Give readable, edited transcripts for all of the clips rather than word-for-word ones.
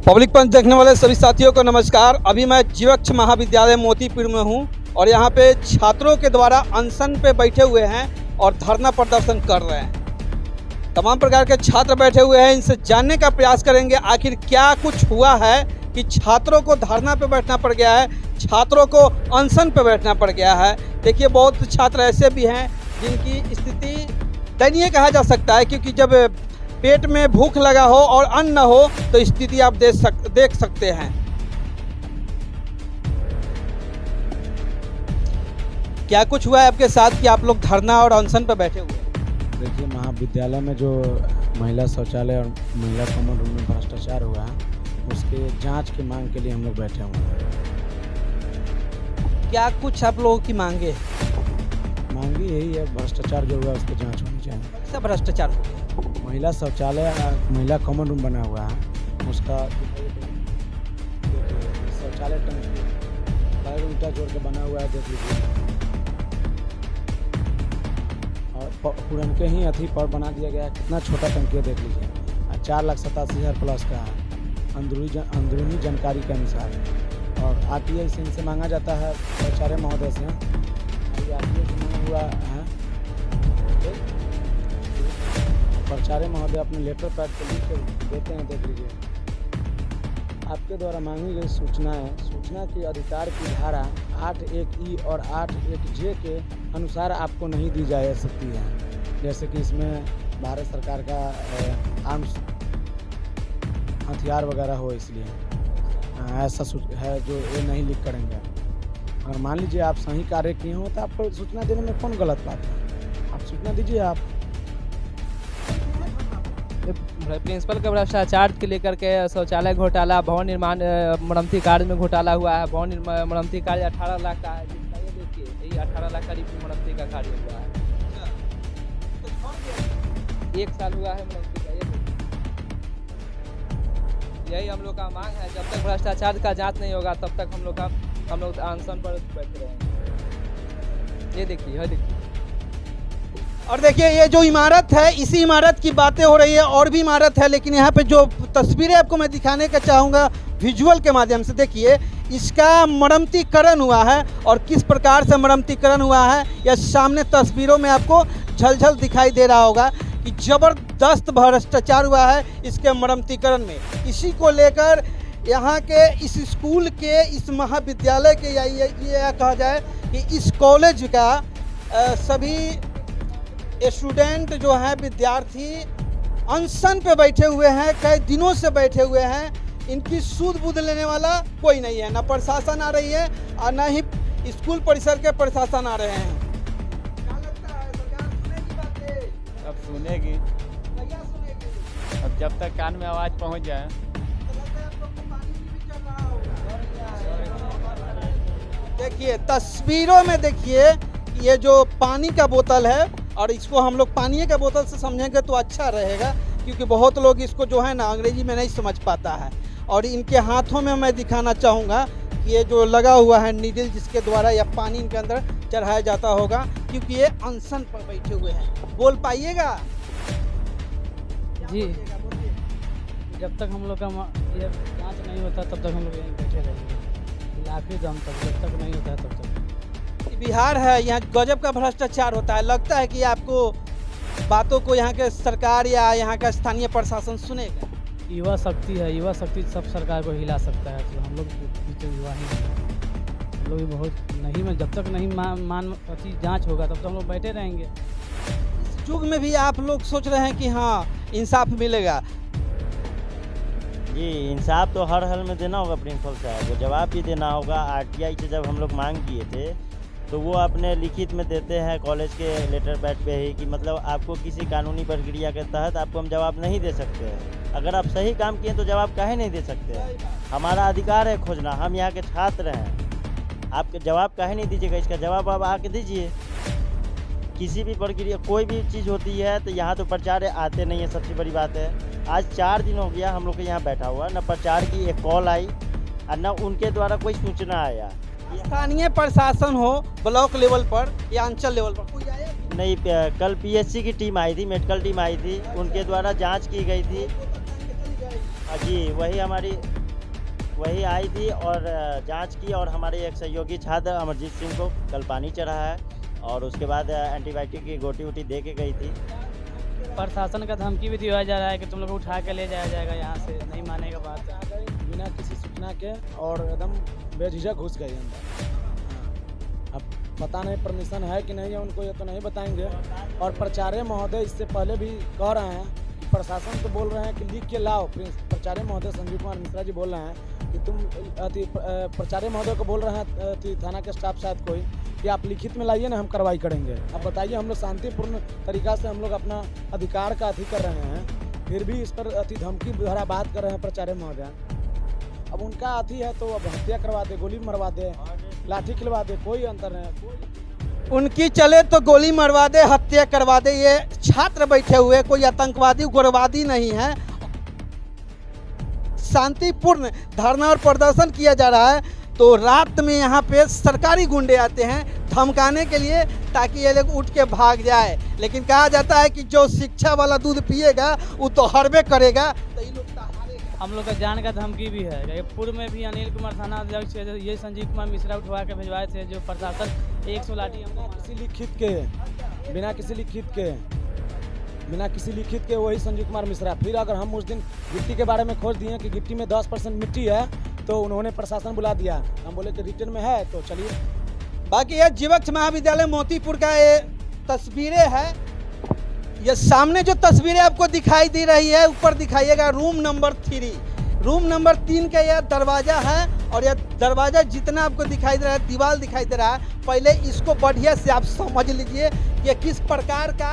Public पंच देखने वाले सभी साथियों को नमस्कार। अभी मैं जीवक्ष महाविद्यालय मोतीपुर में हूं और यहां पे छात्रों के द्वारा अनशन पे बैठे हुए हैं और धरना प्रदर्शन कर रहे हैं। तमाम प्रकार के छात्र बैठे हुए हैं, इनसे जानने का प्रयास करेंगे आखिर क्या कुछ हुआ है कि छात्रों को धरना पे बैठना पड़ गया है, छात्रों को अनशन पे बैठना पड़ गया है। देखिए, बहुत छात्र ऐसे भी हैं जिनकी स्थिति दयनीय कहा जा सकता है, क्योंकि जब पेट में भूख लगा हो और अन्न न हो तो स्थिति आप देख सकते हैं। क्या कुछ हुआ है आपके साथ कि आप लोग धरना और अनशन पर बैठे हुए हैं? देखिए, महाविद्यालय में जो महिला शौचालय और महिला कॉमन रूम में भ्रष्टाचार हुआ है, उसके जांच की मांग के लिए हम लोग बैठे हुए हैं। क्या कुछ आप लोगों की मांगे? मांगी यही है, भ्रष्टाचार जो हुआ है उसकी जांच होनी चाहिए। कैसा भ्रष्टाचार हो गया? महिला शौचालय, महिला कॉमन रूम बना हुआ है, उसका शौचालय टंकी पैर उल्टा जोड़ के बना हुआ है, देख लीजिए। और पुरनके ही अथी पर बना दिया गया है, कितना छोटा टंकी है देख लीजिए। 4,87,000 प्लस का है अंदरूनी जानकारी के अनुसार। और RTI से इनसे मांगा जाता है, प्राचार्य महोदय से RTI से मांगा हुआ है। प्राचार्य महोदय अपने लेटर पैड पर लिख के देते हैं, देख लीजिए। आपके द्वारा मांगी गई सूचना की अधिकार की धारा 8(1)E और 8(1)J के अनुसार आपको नहीं दी जा सकती है। जैसे कि इसमें भारत सरकार का आर्म्स हथियार वगैरह हो, इसलिए ऐसा है जो ये नहीं लिख करेंगे। अगर मान लीजिए आप सही कार्य किए हो तो आपको सूचना देने में कौन गलत बात है? आप सूचना दीजिए। आप प्रिंसिपल का भ्रष्टाचार के लेकर के शौचालय घोटाला, भवन निर्माण मरम्मती कार्य में घोटाला हुआ है। भवन मरम्मती कार्य 18 लाख का है, जिसका ये देखिए, यही 18 लाख करीब मरम्मती का कार्य हुआ है। 1 साल हुआ है मरम्मती का। यही हम लोग का मांग है। जब तक भ्रष्टाचार का जांच नहीं होगा तब तक हम लोग अनशन पर बैठे रहेंगे। ये देखिए। और देखिए, ये जो इमारत है, इसी इमारत की बातें हो रही है। और भी इमारत है, लेकिन यहाँ पे जो तस्वीरें आपको मैं दिखाने का चाहूँगा विजुअल के माध्यम से। देखिए, इसका मरम्मतीकरण हुआ है और किस प्रकार से मरम्मतीकरण हुआ है यह सामने तस्वीरों में आपको झलझल दिखाई दे रहा होगा कि ज़बरदस्त भ्रष्टाचार हुआ है इसके मरम्मतीकरण में। इसी को लेकर यहाँ के इस स्कूल के, इस महाविद्यालय के, या ये कहा जाए कि इस कॉलेज का सभी स्टूडेंट जो हैं, विद्यार्थी अनशन पे बैठे हुए हैं, कई दिनों से बैठे हुए हैं। इनकी सूद बूद लेने वाला कोई नहीं है, ना प्रशासन आ रही है और ना ही स्कूल परिसर के प्रशासन आ रहे हैं। क्या लगता है, सरकार सुनेगी बातें? अब सुनेगी। क्या सुनेगी? अब जब तक कान में आवाज़ पहुंच जाए। देखिए, तस्वीरों में देखिए, ये जो पानी का बोतल है, और इसको हम लोग पानी का बोतल से समझेंगे तो अच्छा रहेगा, क्योंकि बहुत लोग इसको जो है ना अंग्रेजी में नहीं समझ पाता है। और इनके हाथों में मैं दिखाना चाहूँगा कि ये जो लगा हुआ है नीडल, जिसके द्वारा यह पानी इनके अंदर चढ़ाया जाता होगा, क्योंकि ये अनशन पर बैठे हुए हैं। बोल पाइएगा जी? जब तक हम लोग का ये जांच नहीं होता तब तक हम लोग यहीं बैठे रहेंगे, आखिरी दम तक। जब तक नहीं होता है तब तक। बिहार है, यहाँ गजब का भ्रष्टाचार होता है। लगता है कि आपको बातों को यहाँ के सरकार या यहाँ का स्थानीय प्रशासन सुनेगा? युवा शक्ति है, युवा शक्ति सब सरकार को हिला सकता है। तो हम लोग भी तो युवा ही हैं, हम लोग भी बहुत नहीं में जब तक नहीं जांच होगा तब तक हम लोग बैठे रहेंगे। इस युग में भी आप लोग सोच रहे हैं कि हाँ, इंसाफ मिलेगा? जी, इंसाफ तो हर हाल में देना होगा प्रिंसिपल साहब को, जवाब भी देना होगा। RTI से जब हम लोग मांग किए थे तो वो अपने लिखित में देते हैं कॉलेज के लेटर पैड पे ही कि मतलब आपको किसी कानूनी प्रक्रिया के तहत आपको हम जवाब नहीं दे सकते हैं। अगर आप सही काम किए तो जवाब काहे नहीं दे सकते हैं? हमारा अधिकार है खोजना, हम यहाँ के छात्र हैं। आप जवाब काहे नहीं दीजिएगा? इसका जवाब आप आके दीजिए। किसी भी प्रक्रिया, कोई भी चीज़ होती है तो यहाँ तो प्राचार्य आते नहीं है, सबसे बड़ी बात है। आज 4 दिन हो गया हम लोग के यहाँ बैठा हुआ, न प्राचार्य की एक कॉल आई और न उनके द्वारा कोई सूचना आया। स्थानीय प्रशासन हो ब्लॉक लेवल पर या अंचल लेवल पर कोई आया? नहीं, कल PSC की टीम आई थी, मेडिकल टीम आई थी, उनके द्वारा जांच की गई थी। जी वही आई थी और जांच की, और हमारे एक सहयोगी छात्र अमरजीत सिंह को कल पानी चढ़ा है और उसके बाद एंटीबायोटिक की गोटी वोटी दे के गई थी। प्रशासन का धमकी भी दिया जा रहा है कि तुम लोग को उठा के ले जाया जाएगा यहाँ से, नहीं मानेगा बात। आ गई बिना किसी सूचना के और एकदम बेझिझक घुस गई अंदर। अब पता नहीं परमिशन है कि नहीं है उनको, ये तो नहीं बताएंगे। और प्राचार्य महोदय इससे पहले भी कह रहे हैं कि प्रशासन को बोल रहे हैं कि लिख के लाओ। प्राचार्य महोदय संजीव कुमार मिश्रा जी बोल रहे हैं कि तुम प्राचार्य महोदय को बोल रहे हैं थाना के स्टाफ शायद कोई कि आप लिखित में लाइए ना, हम कार्रवाई करेंगे। अब बताइए, हम लोग शांतिपूर्ण तरीका से हम लोग अपना अधिकार का अति कर रहे हैं, फिर भी इस पर अति धमकी भरा बात कर रहे हैं प्राचार्य महोदय। अब उनका अति है तो अब हत्या करवा दे, गोली मरवा दे, लाठी खिलवा दे, कोई अंतर नहीं। उनकी चले तो गोली मरवा दे, हत्या करवा दे। ये छात्र बैठे हुए, कोई आतंकवादी उग्रवादी नहीं है। शांतिपूर्ण धरना और प्रदर्शन किया जा रहा है, तो रात में यहाँ पे सरकारी गुंडे आते हैं धमकाने के लिए ताकि ये लोग उठ के भाग जाए। लेकिन कहा जाता है कि जो शिक्षा वाला दूध पिएगा वो तो हरबे करेगा, तो ये लोग हम लोग का जान का धमकी भी है। पूर्व में भी अनिल कुमार थाना अध्यक्ष ये संजीव कुमार मिश्रा उठवा के भिजवाए थे, जो प्रशासन 100 लाठी बिना किसी लिखित के वही संजीव कुमार मिश्रा। फिर अगर हम उस दिन गिट्टी के बारे में खोज दिए कि गिट्टी में 10% मिट्टी है, तो उन्होंने प्रशासन बुला दिया। हम बोले कि रिटर्न में है तो चलिए। बाकी ये जीवक्ष महाविद्यालय मोतीपुर का ये तस्वीरें है। ये सामने जो तस्वीरें आपको दिखाई दे रही है, ऊपर दिखाइएगा रूम नंबर 3। रूम नंबर 3 का यह दरवाज़ा है, और यह दरवाज़ा जितना आपको दिखाई दे रहा है, दीवार दिखाई दे रहा है, पहले इसको बढ़िया से आप समझ लीजिए कि किस प्रकार का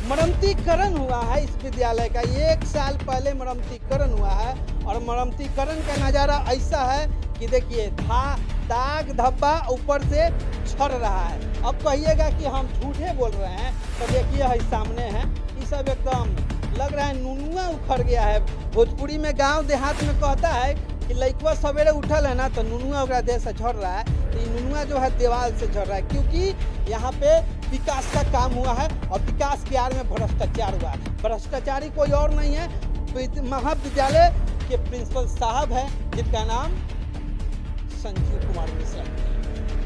मरम्मतीकरण हुआ है इस विद्यालय का। 1 साल पहले मरम्मतीकरण हुआ है, और मरम्मतीकरण का नज़ारा ऐसा है कि देखिए दाग धब्बा ऊपर से छड़ रहा है। अब कहिएगा कि हम झूठे बोल रहे हैं, तो देखिए है सामने है, ये सब एकदम लग रहा है नुनुआ उखड़ गया है। भोजपुरी में गांव देहात में कहता है कि लइकवा सवेरे उठल है ना तो नुनुआ ओकरा देह से झड़ रहा है, तो ये नुनुआ जो है दीवार से झड़ रहा है, क्योंकि यहाँ पे विकास का काम हुआ है और विकास के आड़ में भ्रष्टाचार हुआ है। भ्रष्टाचारी कोई और नहीं है, महाविद्यालय के प्रिंसिपल साहब हैं जिनका नाम संजीव कुमार मिश्रा।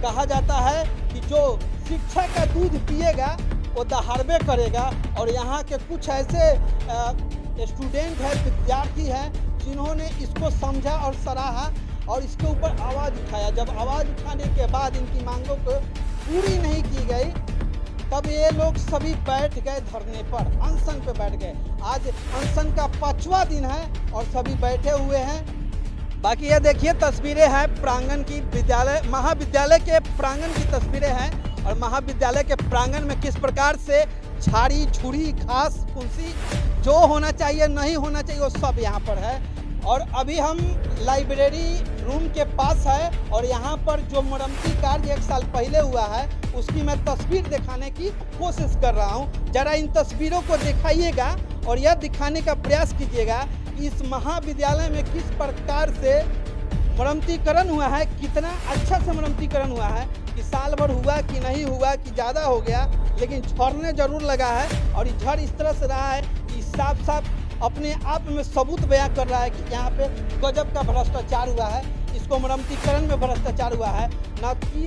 कहा जाता है कि जो शिक्षा का दूध पिएगा वो दहाड़बे करेगा, और यहाँ के कुछ ऐसे स्टूडेंट हैं, विद्यार्थी हैं, जिन्होंने इसको समझा और सराहा और इसके ऊपर आवाज़ उठाया। जब आवाज़ उठाने के बाद इनकी मांगों को पूरी नहीं की गई, तब ये लोग सभी बैठ गए धरने पर, अनशन पे बैठ गए। आज अनशन का 5वां दिन है और सभी बैठे हुए हैं। बाकी ये देखिए तस्वीरें हैं प्रांगण की, महाविद्यालय के प्रांगण की तस्वीरें हैं, और महाविद्यालय के प्रांगण में किस प्रकार से झाड़ी झुड़ी घास फूंसी जो होना चाहिए नहीं होना चाहिए वो सब यहाँ पर है। और अभी हम लाइब्रेरी रूम के पास है, और यहाँ पर जो मरम्मती कार्य 1 साल पहले हुआ है उसकी मैं तस्वीर दिखाने की कोशिश कर रहा हूँ। जरा इन तस्वीरों को दिखाइएगा और यह दिखाने का प्रयास कीजिएगा कि इस महाविद्यालय में किस प्रकार से मरम्मतीकरण हुआ है, कितना अच्छा से मरम्मतीकरण हुआ है, कि साल भर हुआ कि नहीं हुआ कि ज़्यादा हो गया, लेकिन झड़ने जरूर लगा है। और ये झड़ इस तरह से रहा है कि साफ साफ अपने आप में सबूत बयां कर रहा है कि यहाँ पे गजब का भ्रष्टाचार हुआ है, इसको मरम्मतीकरण में भ्रष्टाचार हुआ है। ना कि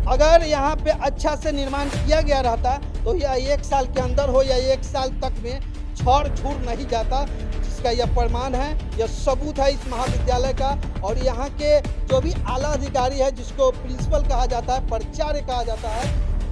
अगर यहाँ पे अच्छा से निर्माण किया गया रहता तो यह 1 साल के अंदर हो या 1 साल तक में छड़ छूड़ नहीं जाता, जिसका यह प्रमाण है, यह सबूत है इस महाविद्यालय का। और यहाँ के जो भी आला अधिकारी है, जिसको प्रिंसिपल कहा जाता है, प्राचार्य कहा जाता है,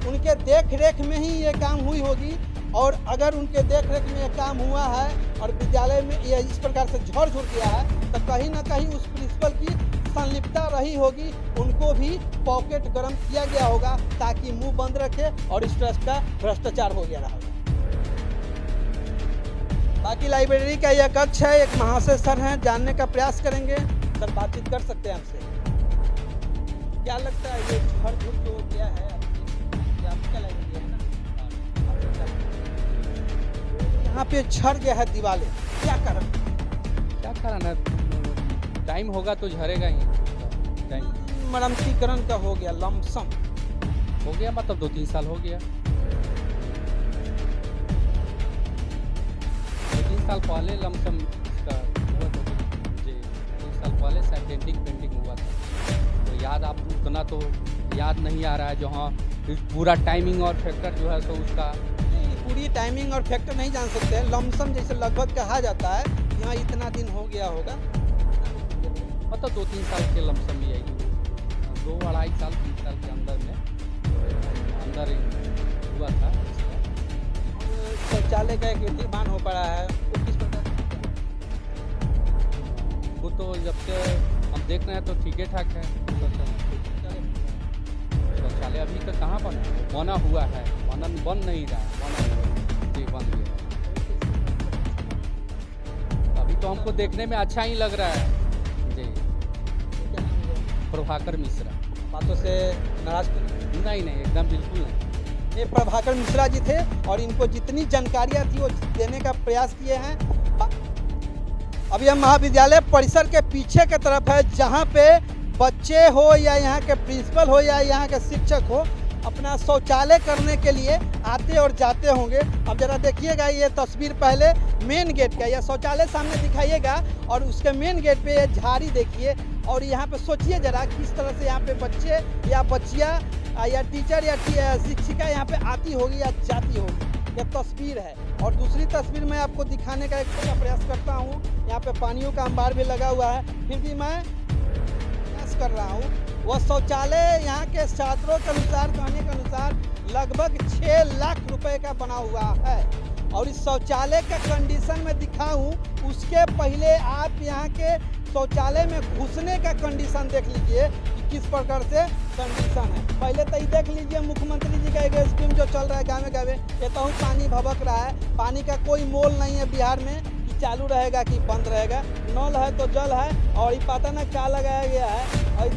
उनके देख रेख में ही ये काम हुई होगी। और अगर उनके देख रेख में ये काम हुआ है और विद्यालय में यह इस प्रकार से झड़ झुड़ गया है, तो कहीं ना कहीं उस प्रिंसिपल की संलिप्तता रही होगी, उनको भी पॉकेट गरम किया गया होगा ताकि मुंह बंद रखे और इस तरह का भ्रष्टाचार हो गया होगा। बाकी लाइब्रेरी का यह कक्ष है, एक महाशय सर हैं, जानने का प्रयास करेंगे, सर बातचीत कर सकते हैं आपसे। क्या लगता है ये झड़ झुड़ जो क्या है आपका लाइब्रेरी है ना, यहाँ पे झड़ गया है दीवारें, क्या कारण है? टाइम होगा तो झड़ेगा ही। टाइम मरम्मतीकरण का हो गया, लमसम हो गया, मतलब 2-3 साल हो गया। 2-3 साल पहले लमसम डेंटिंग पेंटिंग हुआ था। तो याद आप उतना तो याद नहीं आ रहा है जो हाँ पूरा टाइमिंग और फैक्टर जो है सो उसका पूरी टाइमिंग और फैक्टर नहीं जान सकते हैं, लमसम जैसे लगभग कहा जाता है यहाँ इतना दिन हो गया होगा, मतलब 2-3 साल के लमसम ही यही 2-2.5 साल 3 साल के अंदर हुआ था। और शौचालय का एक निर्माण हो पड़ा है, वो किस प्रकार वो तो जब से हम देख रहे हैं तो ठीक ठाक है। शौचालय अभी तक कहाँ बना है? बना हुआ है, बन नहीं रहा है, बना हुआ है जी, बन गया। अभी तो हमको देखने में अच्छा ही लग रहा है जी। प्रभाकर मिश्रा बातों से नाराज तो नहीं एकदम बिल्कुल नहीं। ये प्रभाकर मिश्रा जी थे और इनको जितनी जानकारियाँ थी वो देने का प्रयास किए हैं। अभी हम महाविद्यालय परिसर के पीछे की तरफ है, जहाँ पे बच्चे हो या यहाँ के प्रिंसिपल हो या यहाँ के शिक्षक हो अपना शौचालय करने के लिए आते और जाते होंगे। अब जरा देखिएगा ये तस्वीर पहले मेन गेट का, यह शौचालय सामने दिखाइएगा और उसके मेन गेट पे ये झाड़ी देखिए और यहाँ पे सोचिए जरा किस तरह से यहाँ पे बच्चे या बच्चियाँ या टीचर या शिक्षिका यहाँ पे आती होगी या जाती होगी, यह तस्वीर है। और दूसरी तस्वीर मैं आपको दिखाने का एक पूरा प्रयास करता हूँ। यहाँ पे पानियों का अंबार भी लगा हुआ है, फिर भी मैं प्रयास कर रहा हूँ। वह शौचालय यहाँ के छात्रों के अनुसार, कहने के अनुसार लगभग 6 लाख रुपए का बना हुआ है। और इस शौचालय का कंडीशन में दिखाऊं उसके पहले आप यहाँ के शौचालय में घुसने का कंडीशन देख लीजिए कि किस प्रकार से कंडीशन है। पहले तो ये देख लीजिए मुख्यमंत्री जी का एक स्कीम जो चल रहा है गाँव गाँव, कहता हूँ पानी भबक रहा है, पानी का कोई मोल नहीं है बिहार में कि चालू रहेगा कि बंद रहेगा, नल है तो जल है। और ये पता ना क्या लगाया गया है, हाई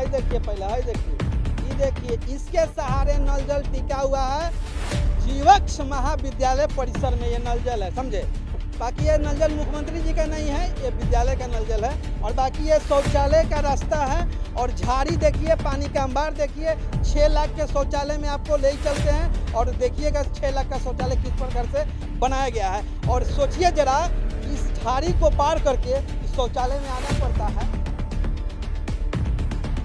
देखिए पहले, हाई देखिए इसके सहारे नल जल टिका हुआ है जीवक्ष महाविद्यालय परिसर में। ये नल जल है, समझे। बाकी ये नल जल मुख्यमंत्री जी का नहीं है, ये विद्यालय का नल जल है। और बाकी ये शौचालय का रास्ता है और झाड़ी देखिए, पानी का अंबार देखिए। 6 लाख के शौचालय में आपको ले चलते हैं और देखिएगा 6 लाख का शौचालय किस प्रकार से बनाया गया है। और सोचिए जरा इस झाड़ी को पार करके इस शौचालय में आना पड़ता है।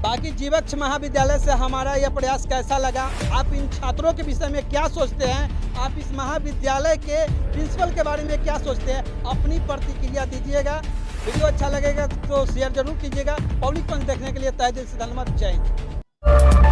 बाकी जीवक्ष महाविद्यालय से हमारा यह प्रयास कैसा लगा, आप इन छात्रों के विषय में क्या सोचते हैं, आप इस महाविद्यालय के प्रिंसिपल के बारे में क्या सोचते हैं, अपनी प्रतिक्रिया दीजिएगा। वीडियो अच्छा लगेगा तो शेयर जरूर कीजिएगा। पब्लिक पंच देखने के लिए तहे दिल से धन्यवाद। जय हिंद।